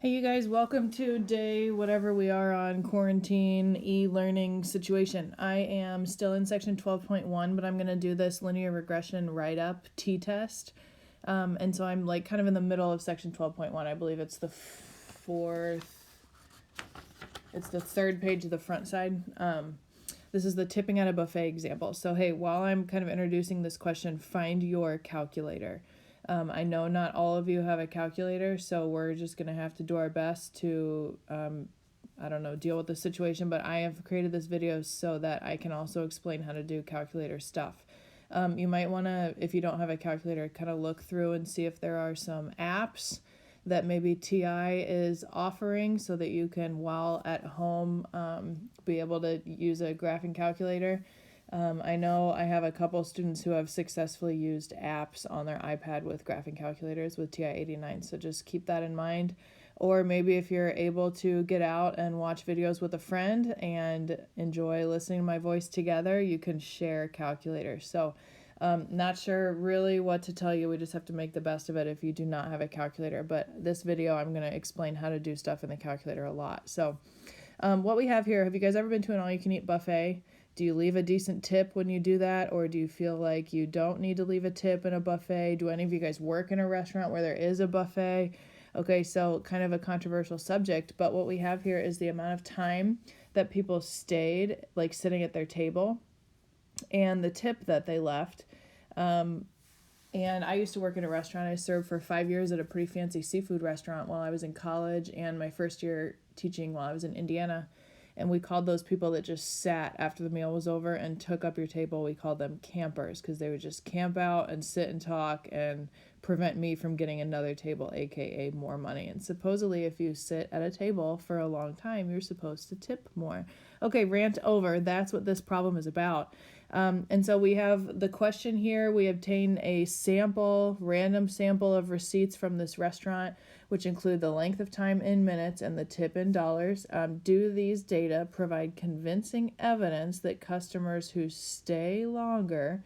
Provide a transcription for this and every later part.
Hey, you guys, welcome to day whatever we are on quarantine e-learning situation. I am still in section 12.1, but I'm going to do this linear regression write-up t-test. And so I'm like kind of in the middle of section 12.1. I believe it's the third page of the front side. This is the tipping at a buffet example. So, hey, while I'm kind of introducing this question, find your calculator. I know not all of you have a calculator, so we're just going to have to do our best to, deal with the situation. But I have created this video so that I can also explain how to do calculator stuff. You might want to, if you don't have a calculator, kind of look through and see if there are some apps that maybe TI is offering so that you can, while at home, be able to use a graphing calculator. I know I have a couple students who have successfully used apps on their iPad with graphing calculators with TI-89, so just keep that in mind. Or maybe if you're able to get out and watch videos with a friend and enjoy listening to my voice together, you can share calculators. So not sure really what to tell you. We just have to make the best of it if you do not have a calculator. But this video, I'm going to explain how to do stuff in the calculator a lot. So what we have here, have you guys ever been to an all-you-can-eat buffet? Do you leave a decent tip when you do that, or do you feel like you don't need to leave a tip in a buffet? Do any of you guys work in a restaurant where there is a buffet? Okay, so kind of a controversial subject, but what we have here is the amount of time that people stayed, like sitting at their table, and the tip that they left. And I used to work in a restaurant. I served for 5 years at a pretty fancy seafood restaurant while I was in college, and my first year teaching while I was in Indiana. And we called those people that just sat after the meal was over and took up your table, we called them campers, because they would just camp out and sit and talk and prevent me from getting another table, aka more money. And supposedly if you sit at a table for a long time, you're supposed to tip more. Okay, rant over. That's what this problem is about. And so we have the question here. We obtain a random sample of receipts from this restaurant, which include the length of time in minutes and the tip in dollars. Do these data provide convincing evidence that customers who stay longer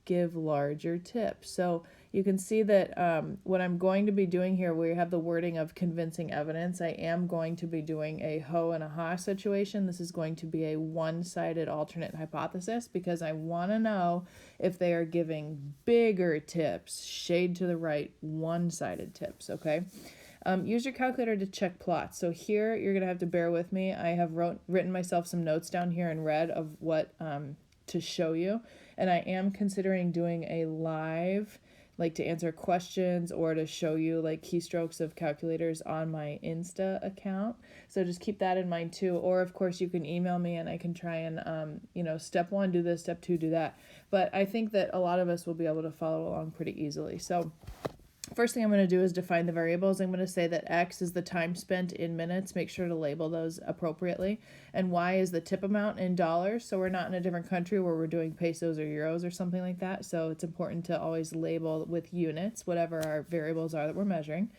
give larger tips? So you can see that what I'm going to be doing here, we have the wording of convincing evidence. I am going to be doing a ho and a ha situation. This is going to be a one-sided alternate hypothesis because I want to know if they are giving bigger tips, shade to the right, one-sided tips, okay? Use your calculator to check plots. So here, you're going to have to bear with me. I have written myself some notes down here in red of what to show you. And I am considering doing a live, like to answer questions or to show you like keystrokes of calculators on my Insta account. So just keep that in mind too. Or of course you can email me and I can try and, step 1, do this, step 2, do that. But I think that a lot of us will be able to follow along pretty easily. So first thing I'm going to do is define the variables. I'm going to say that X is the time spent in minutes. Make sure to label those appropriately. And Y is the tip amount in dollars. So we're not in a different country where we're doing pesos or euros or something like that. So it's important to always label with units, whatever our variables are that we're measuring.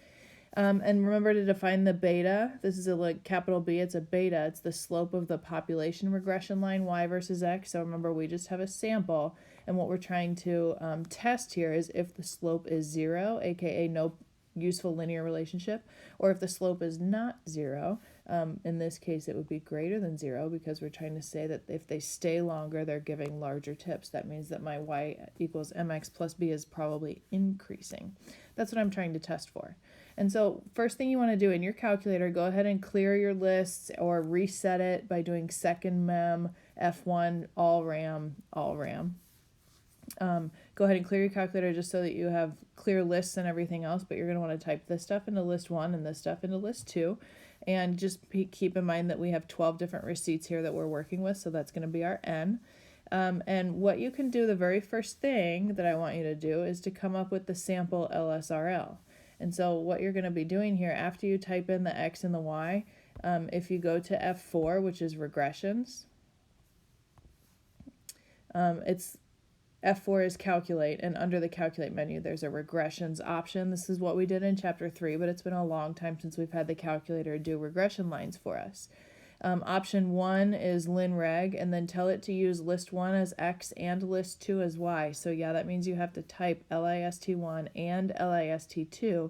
And remember to define the beta. This is a capital B, it's a beta. It's the slope of the population regression line, Y versus X. So remember, we just have a sample. And what we're trying to test here is if the slope is 0, aka no useful linear relationship, or if the slope is not 0. In this case, it would be greater than 0 because we're trying to say that if they stay longer, they're giving larger tips. That means that my Y equals mx plus b is probably increasing. That's what I'm trying to test for. And so first thing you want to do in your calculator, go ahead and clear your lists or reset it by doing second mem, F1, all RAM. Go ahead and clear your calculator just so that you have clear lists and everything else, but you're going to want to type this stuff into list 1 and this stuff into list 2. And just keep in mind that we have 12 different receipts here that we're working with, so that's going to be our N. And what you can do, the very first thing that I want you to do is to come up with the sample LSRL. And so what you're going to be doing here, after you type in the X and the Y, if you go to F4, which is regressions, it's F4 is calculate, and under the calculate menu there's a regressions option. This is what we did in chapter 3, but it's been a long time since we've had the calculator do regression lines for us. Option 1 is linreg, and then tell it to use list 1 as X and list 2 as Y. So yeah, that means you have to type list1 and list2,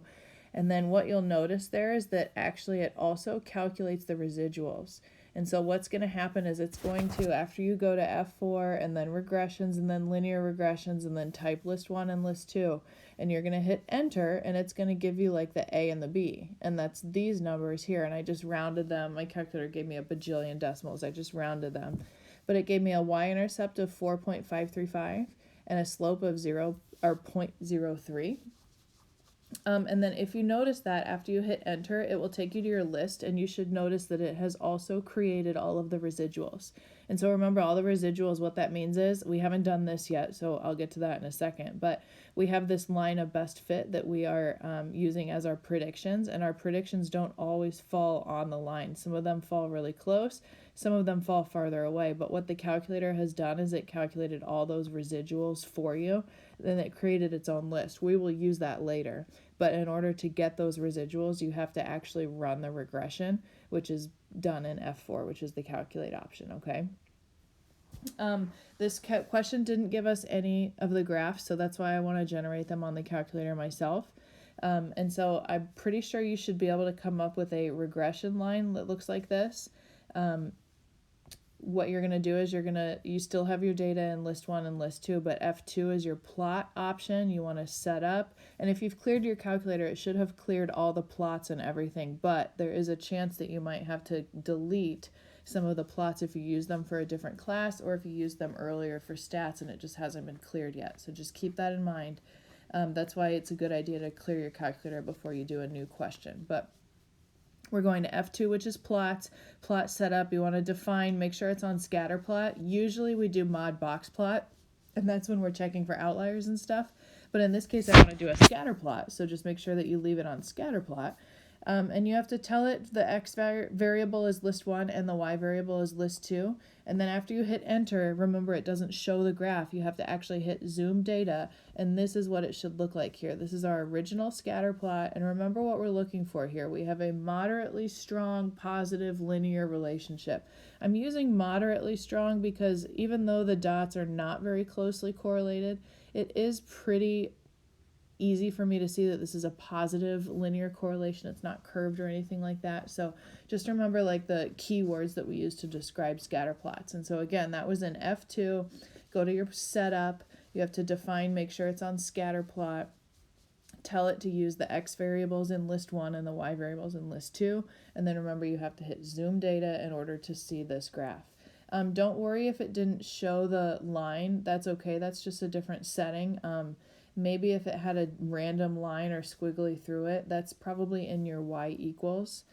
And then what you'll notice there is that actually it also calculates the residuals. And so what's going to happen is it's going to, after you go to F4 and then regressions and then linear regressions and then type list 1 and list 2, and you're going to hit enter, and it's going to give you like the A and the B, and that's these numbers here. And I just rounded them. My calculator gave me a bajillion decimals. I just rounded them. But it gave me a y-intercept of 4.535 and a slope of 0.03. And then if you notice that after you hit enter, it will take you to your list, and you should notice that it has also created all of the residuals. And so remember, all the residuals, what that means is, we haven't done this yet, so I'll get to that in a second, but we have this line of best fit that we are using as our predictions, and our predictions don't always fall on the line. Some of them fall really close, some of them fall farther away, but what the calculator has done is it calculated all those residuals for you, then it created its own list. We will use that later, but in order to get those residuals, you have to actually run the regression, which is done in F4, which is the calculate option, okay? This question didn't give us any of the graphs, so that's why I want to generate them on the calculator myself. And so I'm pretty sure you should be able to come up with a regression line that looks like this. What you're going to do is you still have your data in list 1 and list 2, but F2 is your plot option. You want to set up, and if you've cleared your calculator, it should have cleared all the plots and everything, but there is a chance that you might have to delete some of the plots if you use them for a different class, or if you used them earlier for stats and it just hasn't been cleared yet. So just keep that in mind. That's why it's a good idea to clear your calculator before you do a new question. But we're going to F2, which is plots. Plot setup, you want to define, make sure it's on scatter plot. Usually we do mod box plot, and that's when we're checking for outliers and stuff. But in this case, I want to do a scatter plot, so just make sure that you leave it on scatter plot. And you have to tell it the x variable is list 1 and the y variable is list 2. And then after you hit enter, remember it doesn't show the graph. You have to actually hit zoom data, and this is what it should look like here. This is our original scatter plot, and remember what we're looking for here. We have a moderately strong positive linear relationship. I'm using moderately strong because even though the dots are not very closely correlated, it is pretty easy for me to see that this is a positive linear correlation. It's not curved or anything like that. So just remember like the keywords that we use to describe scatter plots. And so again, that was in F2. Go to your setup. You have to define, make sure it's on scatter plot. Tell it to use the x variables in list 1 and the y variables in list 2. And then remember, you have to hit zoom data in order to see this graph. Don't worry if it didn't show the line. That's okay. That's just a different setting. Maybe if it had a random line or squiggly through it, that's probably in your y equals.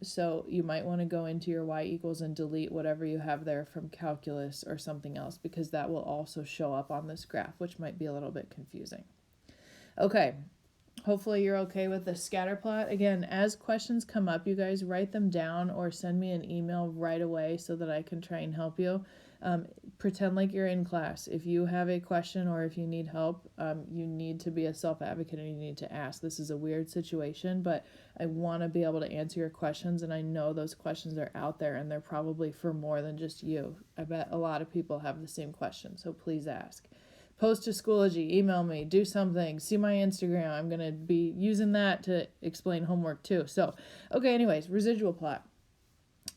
So you might want to go into your y equals and delete whatever you have there from calculus or something else, because that will also show up on this graph, which might be a little bit confusing. Okay, hopefully you're okay with the scatter plot. Again, as questions come up, you guys write them down or send me an email right away so that I can try and help you. Pretend like you're in class. If you have a question or if you need help, you need to be a self-advocate and you need to ask. This is a weird situation, but I want to be able to answer your questions, and I know those questions are out there, and they're probably for more than just you. I bet a lot of people have the same question, so please ask. Post to Schoology, email me, do something, see my Instagram. I'm going to be using that to explain homework too. So, okay, anyways, residual plot.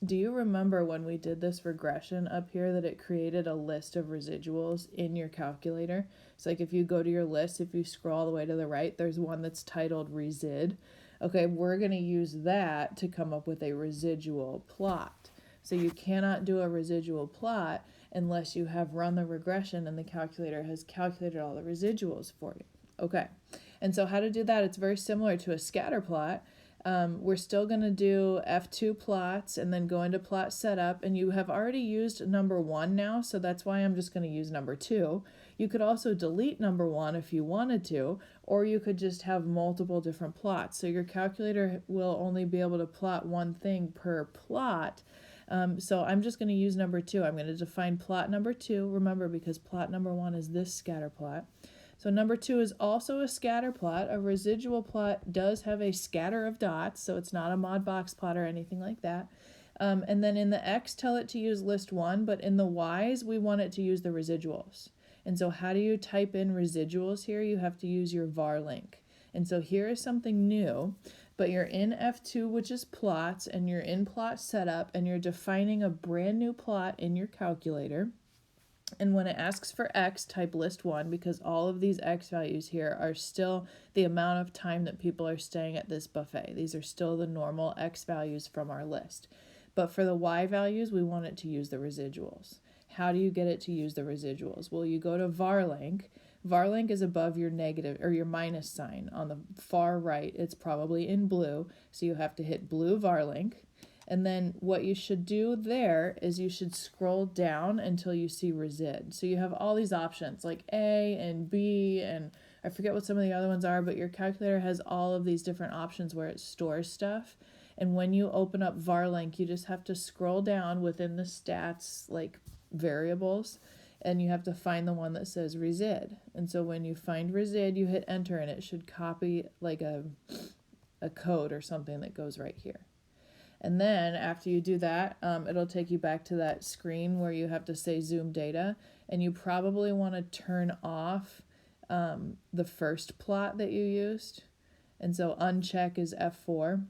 Do you remember when we did this regression up here that it created a list of residuals in your calculator? So like if you go to your list, if you scroll all the way to the right, there's one that's titled resid. Okay, we're going to use that to come up with a residual plot. So you cannot do a residual plot unless you have run the regression and the calculator has calculated all the residuals for you. Okay, and so how to do that? It's very similar to a scatter plot. We're still going to do F2 plots and then go into plot setup, and you have already used number 1 now, so that's why I'm just going to use number 2. You could also delete number 1 if you wanted to, or you could just have multiple different plots. So your calculator will only be able to plot one thing per plot. So I'm just going to use number 2. I'm going to define plot number 2, remember, because plot number 1 is this scatter plot. So number 2 is also a scatter plot. A residual plot does have a scatter of dots, so it's not a mod box plot or anything like that. And then in the X, tell it to use list 1, but in the Y's, we want it to use the residuals. And so how do you type in residuals here? You have to use your var link. And so here is something new, but you're in F2, which is plots, and you're in plot setup, and you're defining a brand new plot in your calculator. And when it asks for X, type list 1, because all of these X values here are still the amount of time that people are staying at this buffet. These are still the normal X values from our list. But for the Y values, we want it to use the residuals. How do you get it to use the residuals? Well, you go to varlink. Varlink is above your negative or your minus sign. On the far right, it's probably in blue. So you have to hit blue varlink. And then what you should do there is you should scroll down until you see resid. So you have all these options like A and B, and I forget what some of the other ones are, but your calculator has all of these different options where it stores stuff. And when you open up varlink, you just have to scroll down within the stats like variables, and you have to find the one that says resid. And so when you find resid, you hit enter, and it should copy like a code or something that goes right here. And then after you do that, it'll take you back to that screen where you have to say zoom data, and you probably want to turn off the first plot that you used. And so uncheck is F4.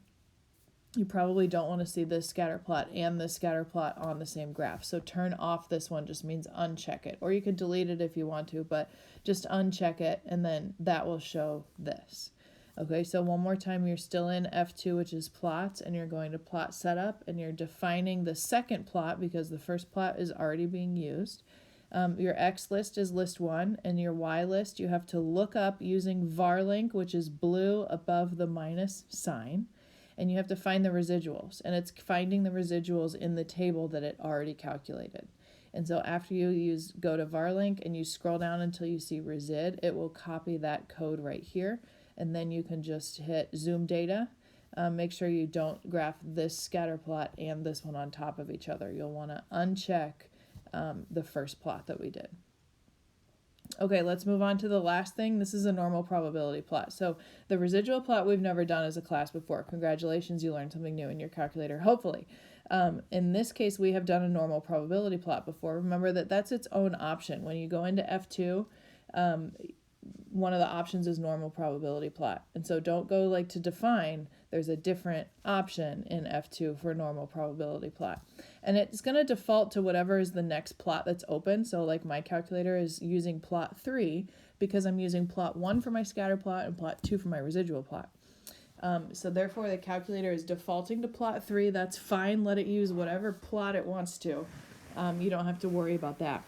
You probably don't want to see this scatter plot and this scatter plot on the same graph. So turn off this one just means uncheck it. Or you could delete it if you want to, but just uncheck it, and then that will show this. Okay, so one more time, you're still in F2, which is plots, and you're going to plot setup, and you're defining the second plot because the first plot is already being used. Your X list is list 1, and your Y list you have to look up using varlink, which is blue above the minus sign, and you have to find the residuals, and it's finding the residuals in the table that it already calculated. And so after you go to varlink and you scroll down until you see resid, it will copy that code right here. And then you can just hit zoom data. Make sure you don't graph this scatter plot and this one on top of each other. You'll want to uncheck the first plot that we did. Okay, let's move on to the last thing. This is a normal probability plot. So the residual plot we've never done as a class before. Congratulations, you learned something new in your calculator, hopefully. In this case, we have done a normal probability plot before. Remember that that's its own option. When you go into F2, one of the options is normal probability plot. And so don't go like to define, there's a different option in F2 for normal probability plot. And it's going to default to whatever is the next plot that's open. So like my calculator is using plot 3 because I'm using plot 1 for my scatter plot and plot 2 for my residual plot. So therefore the calculator is defaulting to plot 3. That's fine. Let it use whatever plot it wants to. You don't have to worry about that.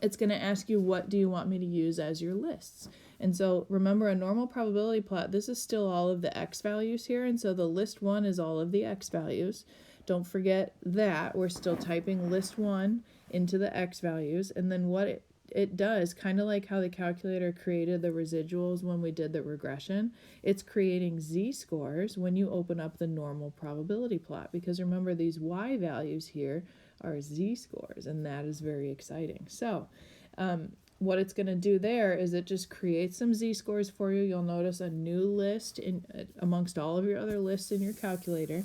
It's going to ask you, what do you want me to use as your lists? And so remember, a normal probability plot, this is still all of the X values here. And so the list 1 is all of the X values. Don't forget that. We're still typing list 1 into the X values. And then what it does, kind of like how the calculator created the residuals when we did the regression, it's creating z-scores when you open up the normal probability plot. Because remember, these Y values here are z-scores, and that is very exciting. So what it's going to do there is it just creates some z-scores for you. You'll notice a new list amongst all of your other lists in your calculator.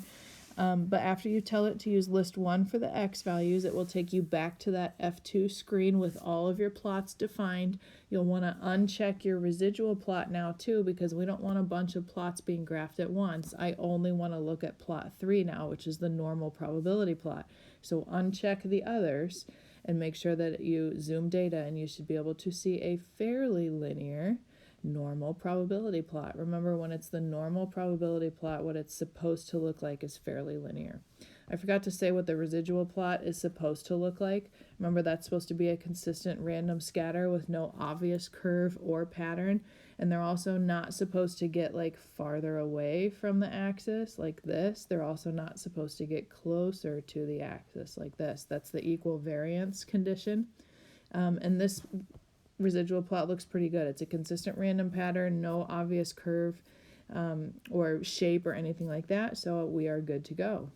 But after you tell it to use list 1 for the X values, it will take you back to that F2 screen with all of your plots defined. You'll want to uncheck your residual plot now too, because we don't want a bunch of plots being graphed at once. I only want to look at plot 3 now, which is the normal probability plot. So uncheck the others and make sure that you zoom data, and you should be able to see a fairly linear normal probability plot. Remember, when it's the normal probability plot, what it's supposed to look like is fairly linear. I forgot to say what the residual plot is supposed to look like. Remember, that's supposed to be a consistent random scatter with no obvious curve or pattern. And they're also not supposed to get like farther away from the axis like this. They're also not supposed to get closer to the axis like this. That's the equal variance condition. And this residual plot looks pretty good. It's a consistent random pattern, no obvious curve or shape or anything like that. So we are good to go.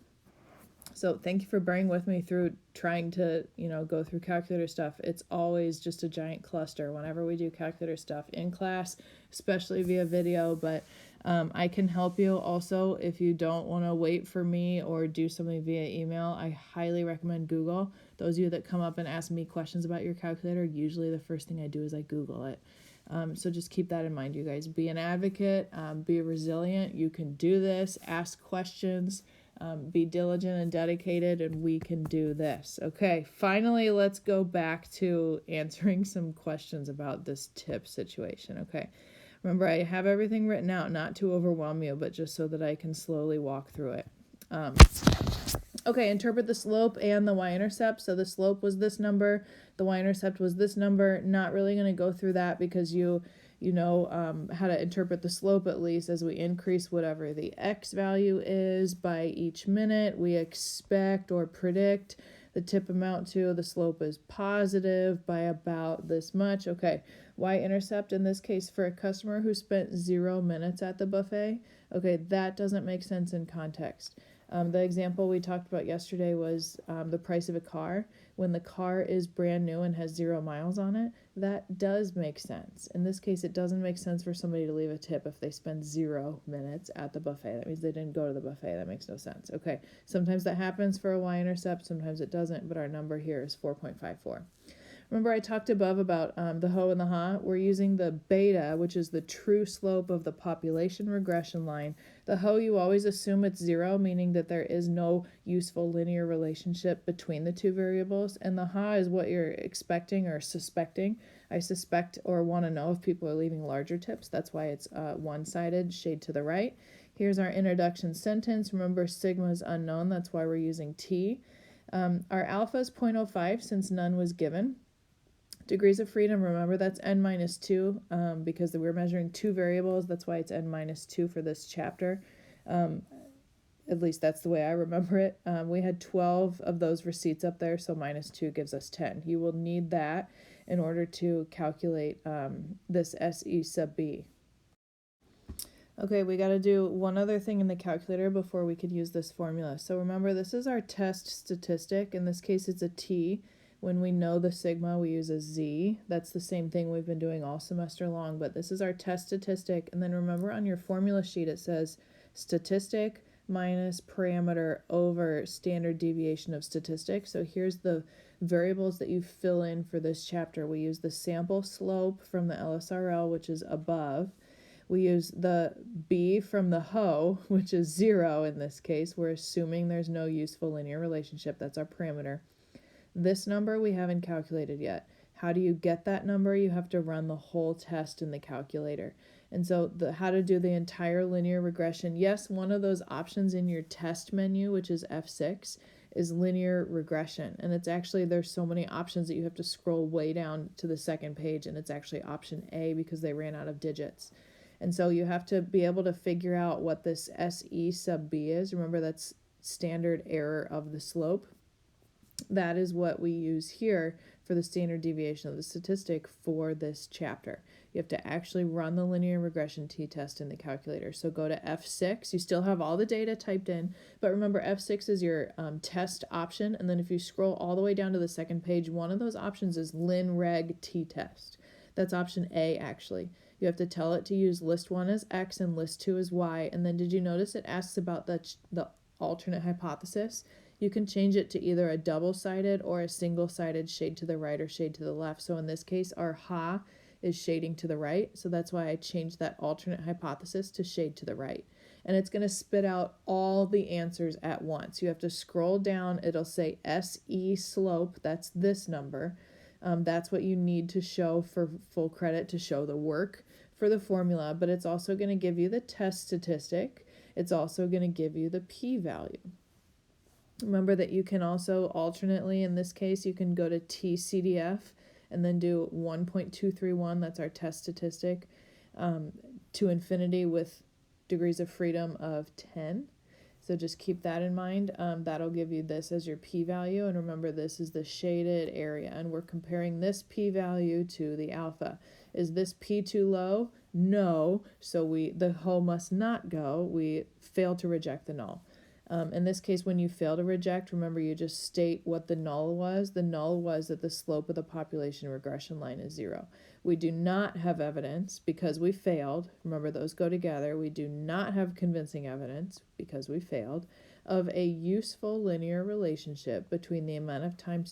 So thank you for bearing with me through trying to, go through calculator stuff. It's always just a giant cluster whenever we do calculator stuff in class, especially via video, but I can help you also if you don't want to wait for me or do something via email. I highly recommend Google. Those of you that come up and ask me questions about your calculator, usually the first thing I do is I Google it. So just keep that in mind, you guys. Be an advocate, be resilient. You can do this. Ask questions. Be diligent and dedicated, and we can do this. Okay, finally, let's go back to answering some questions about this tip situation. Okay, remember, I have everything written out, not to overwhelm you, but just so that I can slowly walk through it. Okay, interpret the slope and the y-intercept. So the slope was this number, the y-intercept was this number. Not really going to go through that because you know how to interpret the slope, at least as we increase whatever the x value is by each minute. We expect or predict the tip amount to the slope is positive by about this much. Okay, y-intercept in this case for a customer who spent 0 minutes at the buffet. Okay, that doesn't make sense in context. The example we talked about yesterday was the price of a car. When the car is brand new and has 0 miles on it, that does make sense. In this case, it doesn't make sense for somebody to leave a tip if they spend 0 minutes at the buffet. That means they didn't go to the buffet. That makes no sense. Okay, sometimes that happens for a y-intercept, sometimes it doesn't, but our number here is 4.54. Remember I talked above about the ho and the ha? We're using the beta, which is the true slope of the population regression line. The ho, you always assume it's 0, meaning that there is no useful linear relationship between the two variables. And the ha is what you're expecting or suspecting. I suspect or want to know if people are leaving larger tips. That's why it's one-sided, shade to the right. Here's our introduction sentence. Remember, sigma is unknown. That's why we're using t. Our alpha is 0.05 since none was given. Degrees of freedom, remember that's n minus 2 because we're measuring 2 variables. That's why it's n minus 2 for this chapter. At least that's the way I remember it. We had 12 of those receipts up there, so minus 2 gives us 10. You will need that in order to calculate this SE sub B. Okay, we got to do one other thing in the calculator before we could use this formula. So remember, this is our test statistic. In this case, it's a t. When we know the sigma, we use a z. That's the same thing we've been doing all semester long, but this is our test statistic. And then remember on your formula sheet, it says statistic minus parameter over standard deviation of statistic. So here's the variables that you fill in for this chapter. We use the sample slope from the LSRL, which is above. We use the b from the ho, which is 0 in this case. We're assuming there's no useful linear relationship. That's our parameter. This number we haven't calculated yet. How do you get that number? You have to run the whole test in the calculator. And so how to do the entire linear regression. Yes, one of those options in your test menu, which is F6, is linear regression. And it's actually, there's so many options that you have to scroll way down to the second page, and it's actually option A because they ran out of digits. And so you have to be able to figure out what this SE sub B is. Remember, that's standard error of the slope. That is what we use here for the standard deviation of the statistic for this chapter. You have to actually run the linear regression t-test in the calculator. So go to F6. You still have all the data typed in, but remember F6 is your test option. And then if you scroll all the way down to the second page, one of those options is lin reg t-test. That's option A, actually. You have to tell it to use list 1 as X and list 2 as Y. And then did you notice it asks about the alternate hypothesis? You can change it to either a double-sided or a single-sided shade to the right or shade to the left. So in this case, our ha is shading to the right. So that's why I changed that alternate hypothesis to shade to the right. And it's going to spit out all the answers at once. You have to scroll down. It'll say SE slope. That's this number. That's what you need to show for full credit to show the work for the formula. But it's also going to give you the test statistic. It's also going to give you the p-value. Remember that you can also alternately, in this case, you can go to TCDF and then do 1.231, that's our test statistic, to infinity with degrees of freedom of 10. So just keep that in mind. That'll give you this as your p-value. And remember, this is the shaded area. And we're comparing this p-value to the alpha. Is this p too low? No. So the ho must not go. We fail to reject the null. In this case, when you fail to reject, remember you just state what the null was. The null was that the slope of the population regression line is 0. We do not have evidence because we failed. Remember, those go together. We do not have convincing evidence because we failed of a useful linear relationship between the amount of time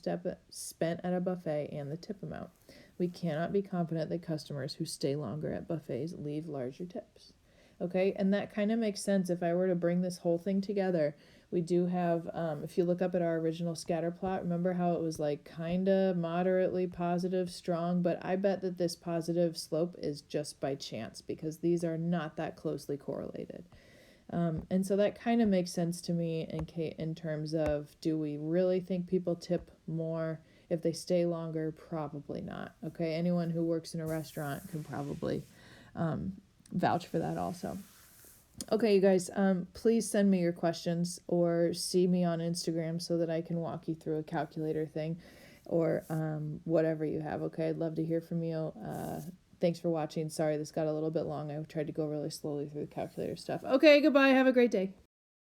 spent at a buffet and the tip amount. We cannot be confident that customers who stay longer at buffets leave larger tips. Okay, and that kind of makes sense. If I were to bring this whole thing together, we do have, if you look up at our original scatter plot, remember how it was like kind of moderately positive, strong, but I bet that this positive slope is just by chance because these are not that closely correlated. And so that kind of makes sense to me in terms of, do we really think people tip more if they stay longer? Probably not. Okay, anyone who works in a restaurant can probably vouch for that also. Okay, you guys, please send me your questions or see me on Instagram so that I can walk you through a calculator thing or whatever you have. Okay, I'd love to hear from you. Thanks for watching. Sorry, this got a little bit long. I tried to go really slowly through the calculator stuff. Okay, goodbye. Have a great day.